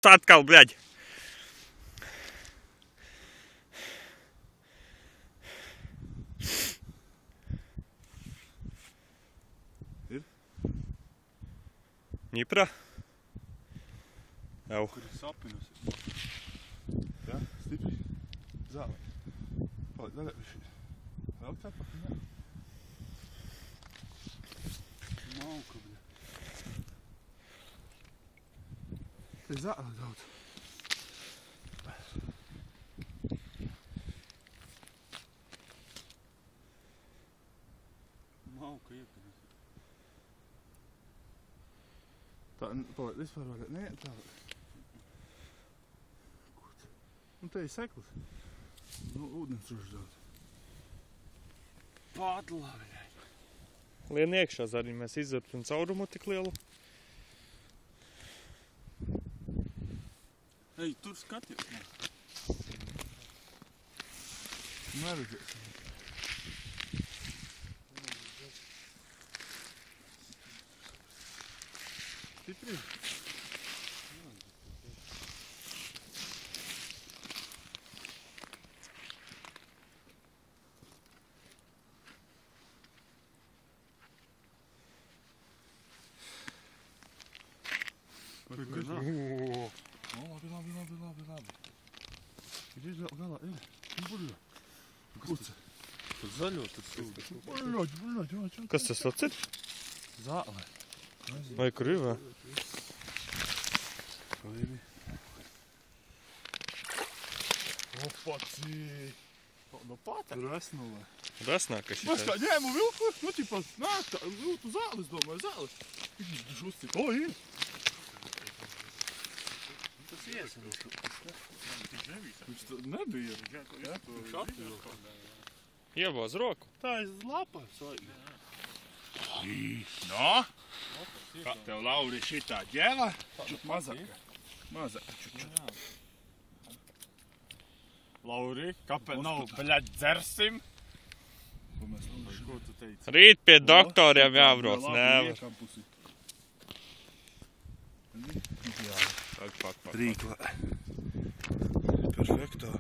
Atkal, bļaģ. Ir? Ņipra? Jau. Kur ir sapinusi. Jā, stipri. Zālē. Paliek, daļai šī. Vēl tā pakaļ, jā. Mauka, bļa. Te zāle daudz. Mauka iepinusi. Tā, paliek, vispār vaļā. Nē, tā. Un te ir seklis. Nu, ūdens droši daudz. Pātlā, viņai. Lien iekšā, Zariņ, mēs izzurpim caurumu tik lielu. Ej, tur skaties. Neredzēs. Stipri. Labi. Ir galā, ir. Buļļo. Kurce. Tur zaļo, tur sūda. Buļļo. Kas tas ir? Zāle. Vai kur ir, vai? Kaimi. Opacī. No pāta? Resnulē. Rasnāk, ka Mēs šitai. kā ņēmu vilku, nu ķipa, nāk tā, vilku zāles, domāju, zāles. Viņš uzcīt. O, ir. Tas iesams. Viņš tā nebija. Viņš atvilka. Iebāz roku. Tā ir lapa. No? Kā tev, Lauri, šitā ģēla? Čut mazāk. Mazāk, čut. Lauri, kāpēc nav, bļaļ, dzersim? Ko tu teici? Rīt pie doktoriem jābrauc, nevar. Rīklā. Perfekto.